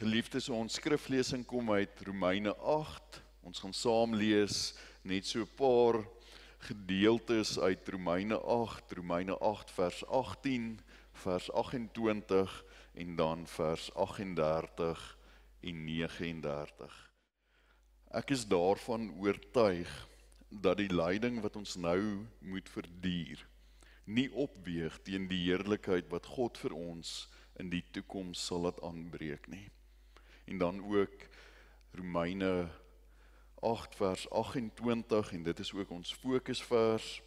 Geliefdes, ons skriflesing kom uit Romeine 8. Ons gaan saam lees net so 'n paar gedeeltes uit Romeine 8. Romeine 8 vers 18, vers 28 en dan vers 38 en 39. Ek is daarvan oortuig dat die lyding wat ons nou moet verduur, nie opweeg teen die heerlikheid wat God vir ons in die toekoms sal laat aanbreek nie. En dan ook Romeine 8 vers 28, en dit is ook ons fokusvers.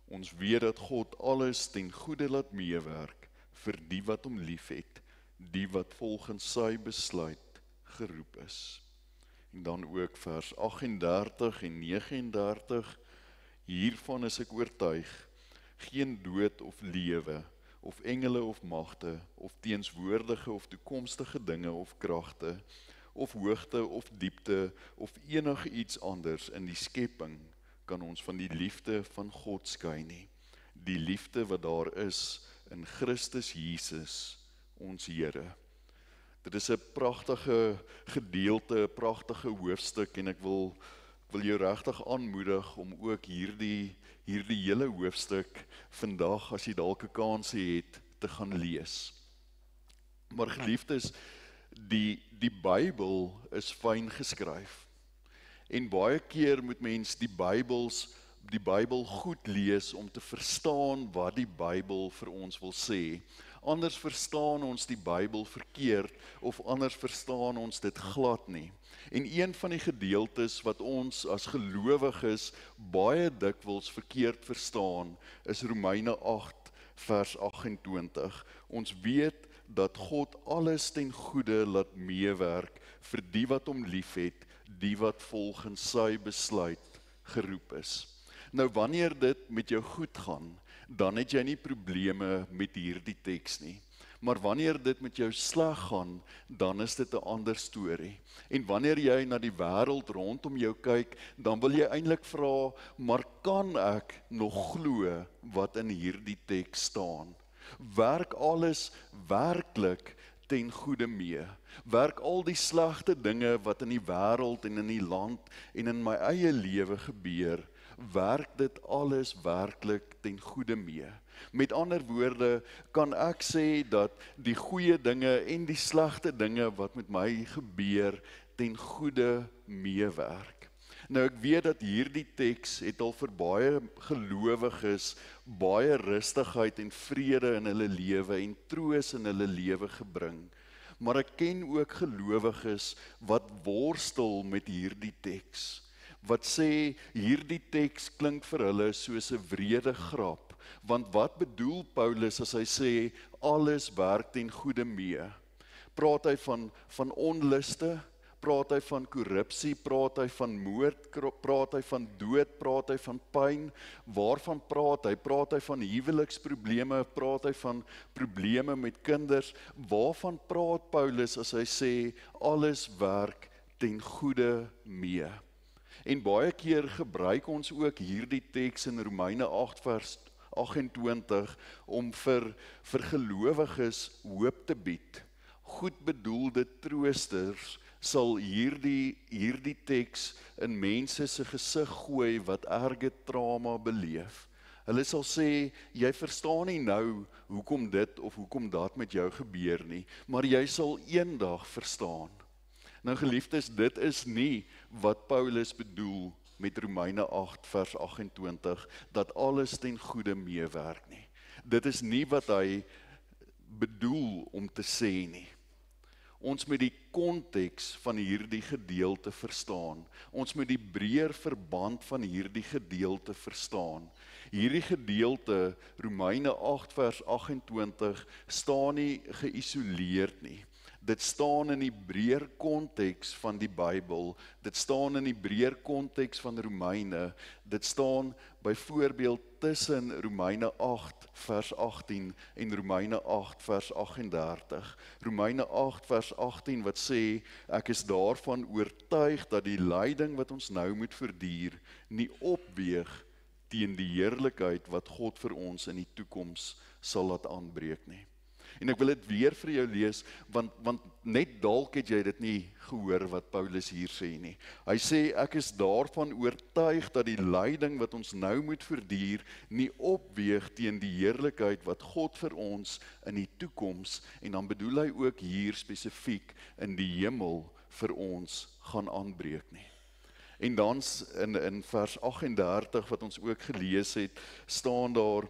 Ons weet dat God alles ten goeie laat meewerk vir die wat hom liefhet, die wat volgens sy besluit geroep is. En dan ook vers 38 en 39, hiervan is ek oortuig, geen dood of lewe, of engele of magte, of teenswoordige of toekomstige dinge of kragte, of hoogte of diepte, of enig iets anders in die skepping, kan ons van die liefde van God skei nie. Die liefde wat daar is in Christus Jesus, ons Here. Dit is 'n pragtige gedeelte, 'n pragtige hoofstuk, en ek wil jou regtig aanmoedig om ook hierdie hele hoofstuk vandag, as jy dalk 'n kans het, te gaan lees. Maar geliefdes, die Bybel is fyn geskryf. En baie keer moet mens die Bybel goed lees om te verstaan wat die Bybel vir ons wil sê. Anders verstaan ons die Bybel verkeerd, of anders verstaan ons dit glad nie. En een van die gedeeltes wat ons as gelowiges baie dikwels verkeerd verstaan, is Romeine 8 vers 28. Ons weet dat God alles ten goeie laat meewerk vir die wat hom liefhet, die wat volgens sy besluit geroep is. Nou wanneer dit met jou goed gaan, dan het jy nie probleme met hierdie teks nie. Maar wanneer dit met jou sleg gaan, dan is dit 'n ander storie. En wanneer jy na die wêreld rondom jou kyk, dan wil jy eintlik vra, maar kan ek nog glo wat in hierdie teks staan? Werk alles werklik ten goeie mee? Werk al die slegte dinge wat in die wêreld en in die land en in my eie lewe gebeur, werk dit alles werklik ten goeie mee? Met ander woorde, kan ek sê dat die goeie dinge en die slegte dinge wat met my gebeur, ten goeie meewerk? Nou ek weet dat hierdie teks het al vir baie gelowiges baie rustigheid en vrede in hulle lewe en troos in hulle lewe gebring. Maar ek ken ook gelowiges wat worstel met hierdie teks. Wat sê, hierdie teks klink vir hulle soos 'n wrede grap. Want wat bedoel Paulus as hy sê, alles werk ten goeie mee? Praat hy van onluste? Praat hy van korrupsie? Praat hy van moord? Praat hy van dood? Praat hy van pyn? Waarvan praat hy? Praat hy van huweliksprobleme? Praat hy van probleme met kinders? Waarvan praat Paulus as hy sê, alles werk ten goeie mee? En baie keer gebruik ons ook hierdie teks in Romeine 8 vers 28 om vir gelowiges hoop te bied. Goed bedoelde troosters sal hierdie teks in mense se gesig gooi wat erge trauma beleef. Hulle sal sê, jy verstaan nie nou hoekom dit of hoekom dat met jou gebeur nie, maar jy sal eendag verstaan. Nou geliefdes, dit is nie wat Paulus bedoel met Romeine 8 vers 28, dat alles ten goeie meewerk nie. Dit is nie wat hy bedoel om te sê nie. Ons moet die konteks van hierdie gedeelte verstaan. Ons moet die breër verband van hierdie gedeelte verstaan. Hierdie gedeelte, Romeine 8 vers 28, staan nie geïsoleerd nie. Dit staan in die breër konteks van die Bybel. Dit staan in die breër konteks van Romeine. Dit staan byvoorbeeld tussen Romeine 8 vers 18 en Romeine 8 vers 38. Romeine 8 vers 18 wat sê, ek is daarvan oortuig dat die lyding wat ons nou moet verduur, nie opweeg teen die heerlikheid wat God vir ons in die toekoms sal laat aanbreek nie. En ek wil dit weer vir jou lees, want net dalk het jy dit nie gehoor wat Paulus hier sê nie. Hy sê, ek is daarvan oortuig dat die lyding wat ons nou moet verduur, nie opweeg teen die heerlikheid wat God vir ons in die toekoms, en dan bedoel hy ook hier spesifiek in die hemel vir ons gaan aanbreek nie. En dan in vers 38 wat ons ook gelees het, staan daar,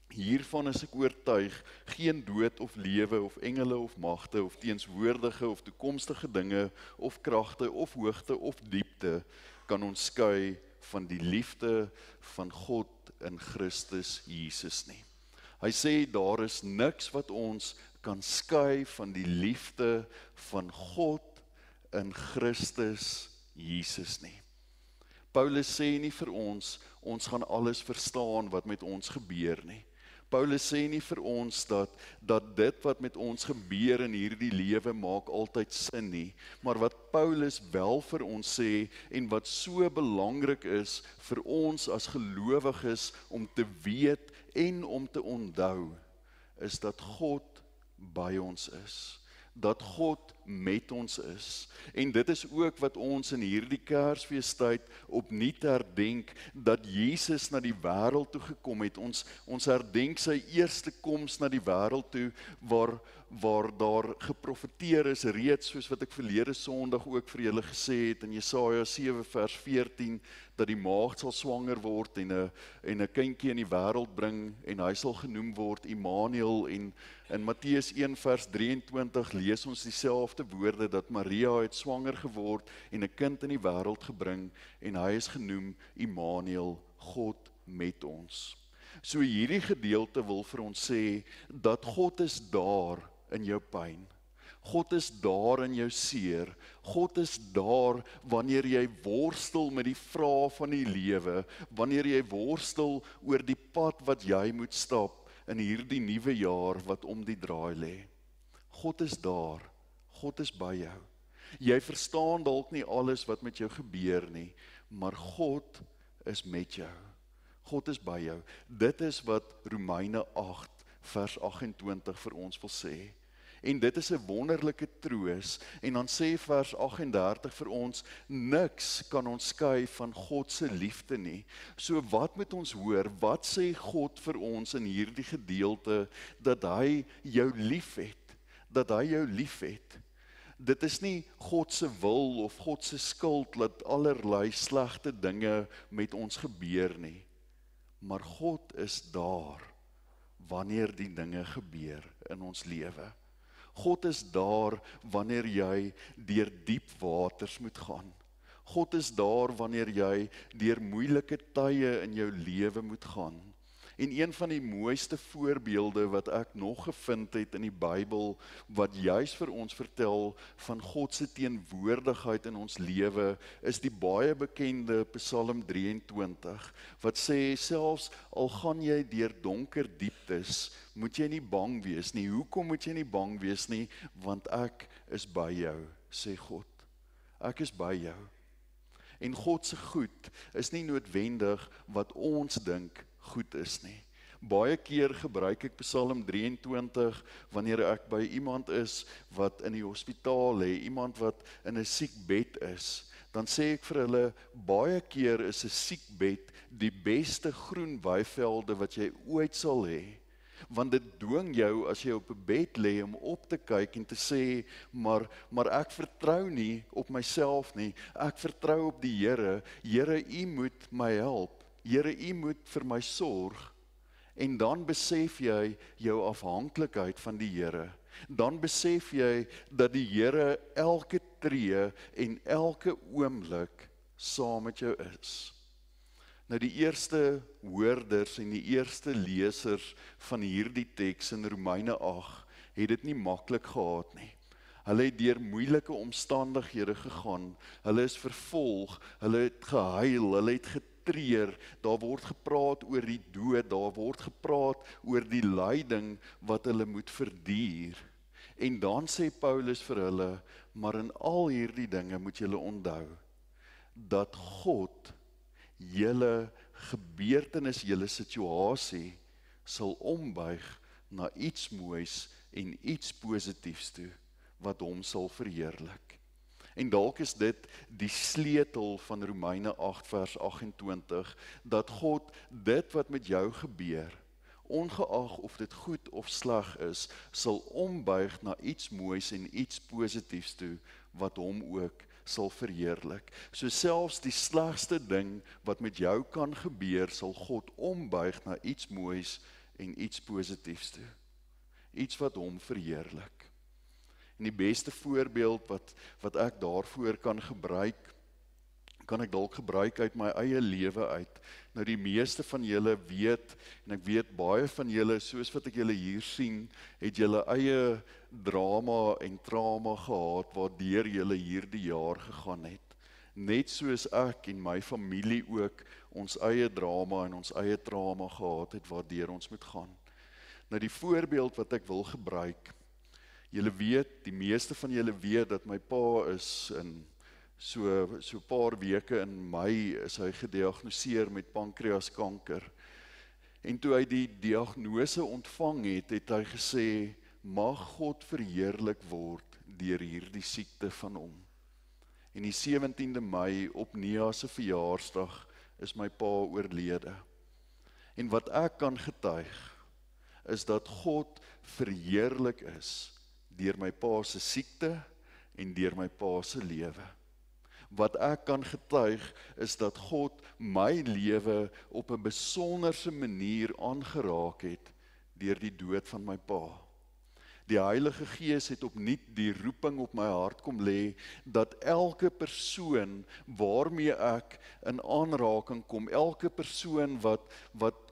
hiervan is ek oortuig, geen dood of lewe of engele of magte of teenswoordige of toekomstige dinge of kragte of hoogte of diepte kan ons skei van die liefde van God in Christus Jesus nie. Hy sê daar is niks wat ons kan skei van die liefde van God in Christus Jesus nie. Paulus sê nie vir ons gaan alles verstaan wat met ons gebeur nie. Paulus sê nie vir ons dat dit wat met ons gebeur in hierdie lewe maak altyd sin nie, maar wat Paulus wel vir ons sê en wat so belangrik is vir ons as gelowiges om te weet en om te onthou, is dat God by ons is. Dat God met ons is. En dit is ook wat ons in hierdie Kersfeestyd opnuut herdenk, dat Jesus na die wêreld toe gekom het. Ons herdenk sy eerste koms na die wêreld toe, waar daar geprofeteer is reeds, soos wat ek verlede Sondag ook vir julle gesê het, in Jesaja 7 vers 14, dat die maagd sal swanger word en 'n kindjie in die wêreld bring, en hy sal genoem word Immanuel, en in Matteus 1 vers 23 lees ons dieselfde woorde, dat Maria het swanger geword en 'n kind in die wêreld gebring, en hy is genoem Immanuel, God met ons. So hierdie gedeelte wil vir ons sê, dat God is daar in jou pyn. God is daar in jou seer. God is daar wanneer jy worstel met die vrae van die lewe, wanneer jy worstel oor die pad wat jy moet stap in hierdie nuwe jaar wat om die draai lê. God is daar. God is by jou. Jy verstaan dalk nie alles wat met jou gebeur nie, maar God is met jou. God is by jou. Dit is wat Romeine 8 vers 28 vir ons wil sê. En dit is 'n wonderlike troos, en dan sê vers 38 vir ons, niks kan ons skei van God se liefde nie. So wat moet ons hoor, wat sê God vir ons in hierdie gedeelte, dat hy jou liefhet, dat hy jou liefhet. Dit is nie God se wil of God se skuld dat allerlei slegte dinge met ons gebeur nie, maar God is daar wanneer die dinge gebeur in ons lewe. God is daar wanneer jy deur diep waters moet gaan. God is daar wanneer jy deur moeilike tye in jou lewe moet gaan. En een van die mooiste voorbeelde wat ek nog gevind het in die Bybel, wat juis vir ons vertel van God se teenwoordigheid in ons lewe, is die baie bekende Psalm 23, wat sê, selfs al gaan jy deur donker dieptes, moet jy nie bang wees nie. Hoekom moet jy nie bang wees nie? Want ek is by jou, sê God. Ek is by jou. En God se goed is nie noodwendig wat ons dink goed is nie. Baie keer gebruik ek Psalm 23 wanneer ek by iemand is wat in die hospitaal lê, iemand wat in 'n siekbed is. Dan sê ek vir hulle, baie keer is 'n siekbed die beste groen weivelde wat jy ooit sal hê. Want dit dwing jou as jy op 'n bed lê om op te kyk en te sê, maar ek vertrou nie op myself nie, ek vertrou op die Here. Here, U moet my help. Here, U moet vir my sorg. En dan besef jy jou afhanklikheid van die Here. Dan besef jy dat die Here elke tree en elke oomblik saam met jou is. Nou die eerste hoorders en die eerste lesers van hierdie teks in Romeine 8 het dit nie maklik gehad nie. Hulle het deur moeilike omstandighede gegaan. Hulle is vervolg, hulle het gehuil, hulle het getreur. Daar word gepraat oor die dood, daar word gepraat oor die lyding wat hulle moet verduur. En dan sê Paulus vir hulle, maar in al hierdie dinge moet julle onthou dat God julle gebeurtenis, julle situasie sal ombuig na iets moois en iets positiefs toe, wat hom sal verheerlik. En dalk is dit die sleutel van Romeine 8 vers 28, dat God dit wat met jou gebeur, ongeag of dit goed of sleg is, sal ombuig na iets moois en iets positiefs toe, wat hom ook sal verheerlik. So selfs die slegste ding wat met jou kan gebeur, sal God ombuig na iets moois en iets positiefs toe. Iets wat hom verheerlik. En die beste voorbeeld wat ek daarvoor kan ek dalk gebruik uit my eie lewe uit. Nou die meeste van julle weet, en ek weet baie van julle, soos wat ek julle hier sien, het julle eie drama en trauma gehad, waardeur julle hierdie jaar gegaan het. Net soos ek en my familie ook ons eie drama en ons eie trauma gehad het, waardeur ons moet gaan. Nou die voorbeeld wat ek wil gebruik, julle weet, die meeste van julle weet dat my pa is in so paar weke in Mei is hy gediagnoseer met pankreaskanker. En toe hy die diagnose ontvang het, het hy gesê, mag God verheerlik word deur hierdie siekte van hom. En die 17de Mei op Nia se verjaarsdag is my pa oorlede. En wat ek kan getuig, is dat God verheerlik is deur my pa se siekte en deur my pa se lewe. Wat ek kan getuig is dat God my lewe op 'n besonderse manier aangeraak het deur die dood van my pa. Die Heilige Gees het opnuut die roeping op my hart kom lê, dat elke persoon waarmee ek in aanraking kom, elke persoon wat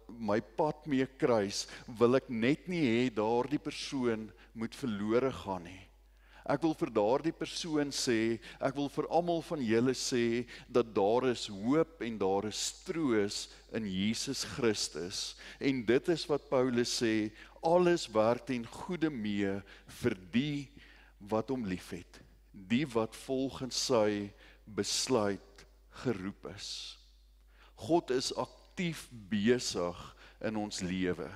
my pad mee kruis, wil ek net nie hê daardie persoon moet verlore gaan nie. Ek wil vir daardie persoon sê, ek wil vir almal van julle sê, dat daar is hoop en daar is troos in Jesus Christus. En dit is wat Paulus sê, alles werk ten goeie mee vir die wat hom liefhet, die wat volgens sy besluit geroep is. God is aktief besig in ons lewe.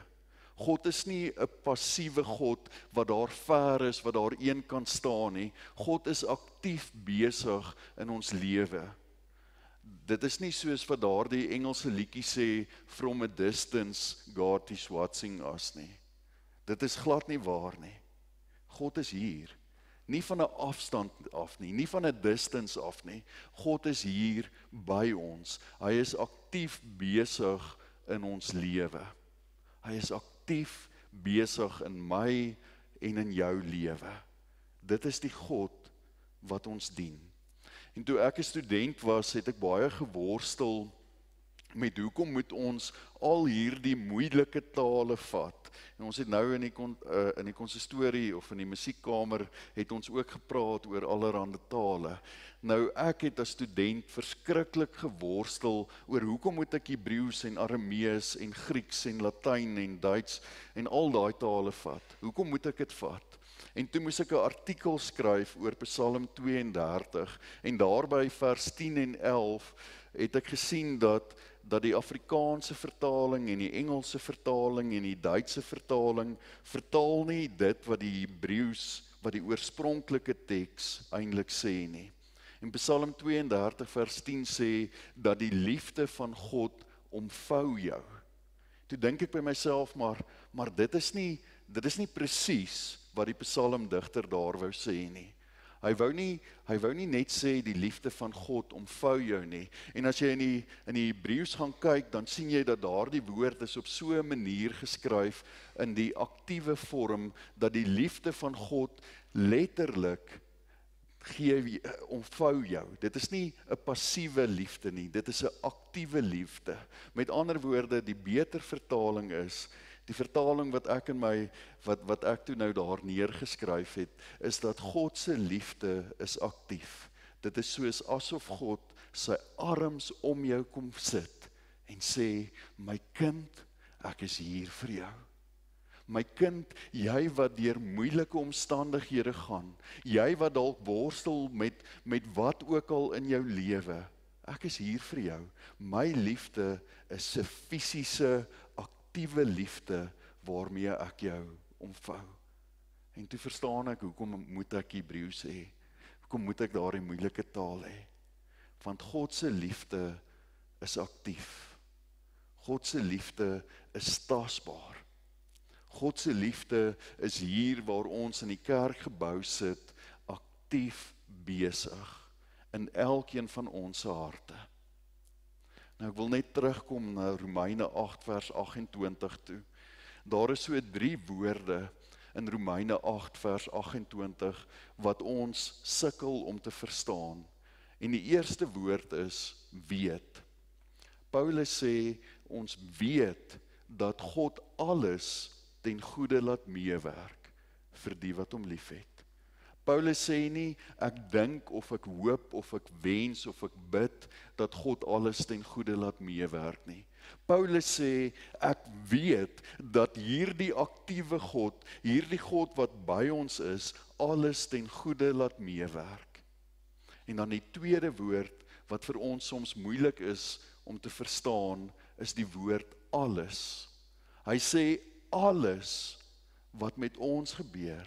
God is nie 'n passiewe God wat daar ver is, wat daar een kan staan nie. God is aktief besig in ons lewe. Dit is nie soos wat daardie Engelse liedjie sê, from a distance, God is watching us nie. Dit is glad nie waar nie. God is hier. Nie van 'n afstand af nie, nie van 'n distance af nie. God is hier by ons. Hy is aktief besig in ons lewe. Hy is aktief besig in my en in jou lewe. Dit is die God wat ons dien. En toe ek 'n student was, het ek baie geworstel met hoekom moet ons al hierdie moeilike tale vat. En ons het nou in die konsistorie of in die musiekkamer het ons ook gepraat oor allerhande tale. Nou ek het as student verskriklik geworstel oor hoekom moet ek Hebreëus en Aramees en Grieks en Latyn en Duits en al daai tale vat. Hoekom moet ek dit vat? En toe moes ek 'n artikel skryf oor Psalm 32 en daarby vers 10 en 11 het ek gesien dat die Afrikaanse vertaling en die Engelse vertaling en die Duitse vertaling vertaal nie dit wat die Hebreëus, wat die oorspronklike teks eintlik sê nie. En Psalm 32 vers 10 sê dat die liefde van God omvou jou. Toe dink ek by myself, maar dit is nie presies wat die psalmdigter daar wou sê nie. Hy wou nie net sê die liefde van God omvou jou nie. En as jy in die Hebreëus gaan kyk, dan sien jy dat daardie woord is op so 'n manier geskryf in die aktiewe vorm dat die liefde van God letterlik omvou jou. Dit is nie 'n passiewe liefde nie, dit is 'n aktiewe liefde. Met ander woorde, die beter vertaling is, die vertaling wat ek toe nou daar neergeskryf het, is dat God se liefde is aktief. Dit is soos asof God sy arms om jou kom sit en sê, my kind, ek is hier vir jou. My kind, jy wat deur moeilike omstandighede gaan, jy wat dalk worstel met wat ook al in jou lewe, ek is hier vir jou. My liefde is 'n fisiese, aktiewe liefde waarmee ek jou omvou. En toe verstaan ek, hoekom moet ek Hebreëus hê? Hoekom moet ek daardie moeilike taal hê? Want God se liefde is aktief. God se liefde is tasbaar. God se liefde is hier waar ons in die kerkgebou sit, aktief besig in elkeen van ons harte. Nou ek wil net terugkom na Romeine 8 vers 28 toe. Daar is so 3 woorde in Romeine 8 vers 28 wat ons sukkel om te verstaan. En die eerste woord is weet. Paulus sê ons weet dat God alles ten goeie laat meewerk vir die wat hom liefhet. Paulus sê nie, ek dink of ek hoop of ek wens of ek bid dat God alles ten goeie laat meewerk nie. Paulus sê, ek weet dat hierdie aktiewe God, hierdie God wat by ons is, alles ten goeie laat meewerk. En dan die tweede woord wat vir ons soms moeilik is om te verstaan, is die woord alles. Hy sê alles wat met ons gebeur,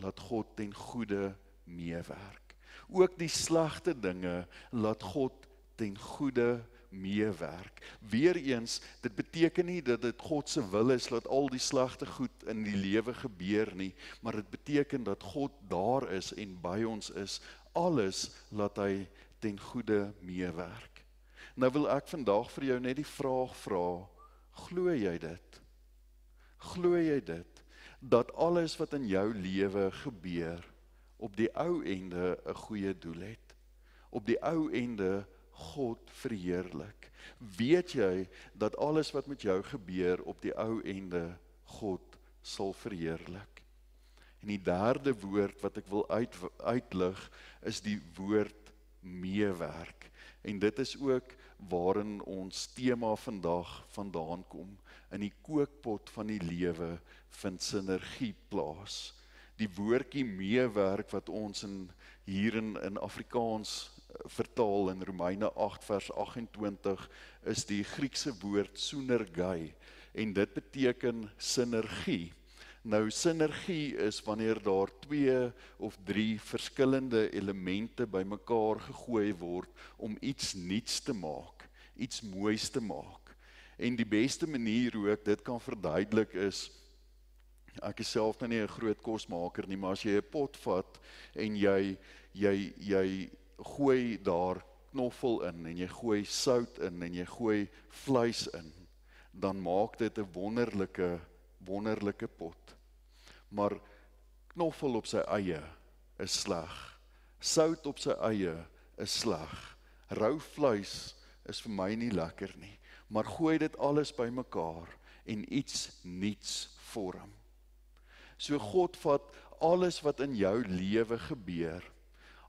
laat God ten goeie meewerk. Ook die slegte dinge laat God ten goeie meewerk. Weereens, dit beteken nie dat dit God se wil is dat al die slegte goed in die lewe gebeur nie, maar dit beteken dat God daar is en by ons is. Alles laat hy ten goeie meewerk. Nou wil ek vandag vir jou net die vraag vra, glo jy dit? Glo jy dit? Dat alles wat in jou lewe gebeur, op die ou ende 'n goeie doel het. Op die ou ende God verheerlik. Weet jy dat alles wat met jou gebeur, op die ou ende God sal verheerlik? En die derde woord wat ek wil uitlig, is die woord meewerk. En dit is ook waarin ons tema vandag vandaan kom. In die kookpot van die lewe vind sinergie plaas. Die woordjie meewerk wat ons hier in Afrikaans vertaal in Romeine 8 vers 28 is die Griekse woord synergai en dit beteken sinergie. Nou sinergie is wanneer daar 2 of 3 verskillende elemente bymekaar gegooi word om iets nuuts te maak, iets moois te maak. En die beste manier hoe ek dit kan verduidelik is, ek is self nou nie 'n groot kosmaker nie, maar as jy 'n pot vat en jy gooi daar knoffel in en jy gooi sout in en jy gooi vleis in, dan maak dit 'n wonderlike pot. Maar knoffel op sy eie is sleg. Sout op sy eie is sleg. Rou vleis is vir my nie lekker nie. Maar gooi dit alles bymekaar en iets nuuts vorm. So God vat alles wat in jou lewe gebeur,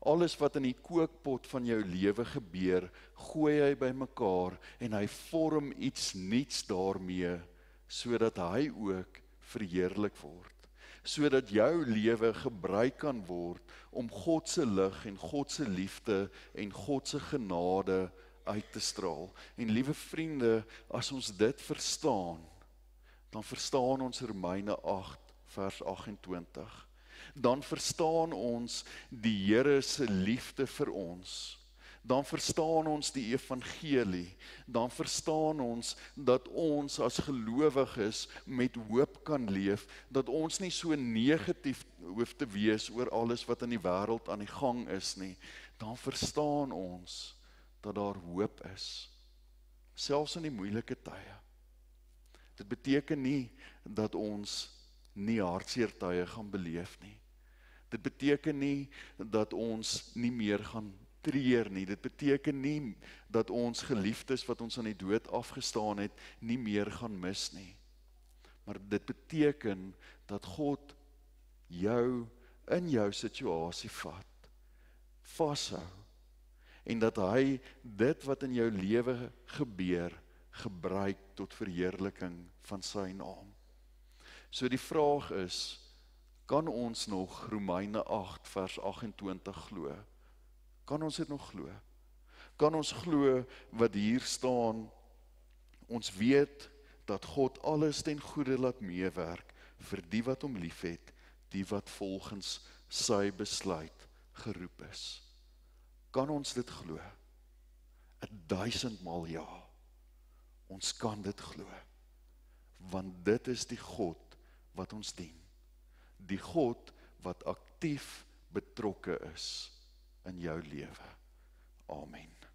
alles wat in die kookpot van jou lewe gebeur, gooi hy bymekaar en hy vorm iets nuuts daarmee, sodat hy ook verheerlik word. Sodat jou lewe gebruik kan word om God se lig en God se liefde en God se genade uit te straal. En liewe vriende, as ons dit verstaan, dan verstaan ons Romeine 8 vers 28. Dan verstaan ons die Here se liefde vir ons. Dan verstaan ons die evangelie. Dan verstaan ons dat ons as gelowiges met hoop kan leef, dat ons nie so negatief hoef te wees oor alles wat in die wêreld aan die gang is nie. Dan verstaan ons dat daar hoop is, selfs in die moeilike tye. Dit beteken nie dat ons nie hartseer tye gaan beleef nie. Dit beteken nie dat ons nie meer gaan treur nie. Dit beteken nie dat ons geliefdes wat ons aan die dood afgestaan het, nie meer gaan mis nie. Maar dit beteken dat God jou in jou situasie vat, vashou, en dat hy dit wat in jou lewe gebeur, gebruik tot verheerliking van sy naam. So die vraag is, kan ons nog Romeine 8 vers 28 glo? Kan ons dit nog glo? Kan ons glo wat hier staan, ons weet dat God alles ten goeie laat meewerk vir die wat hom liefhet, die wat volgens sy besluit geroep is. Kan ons dit glo? 1000 maal ja. Ons kan dit glo. Want dit is die God wat ons dien. Die God wat aktief betrokke is in jou lewe. Amen.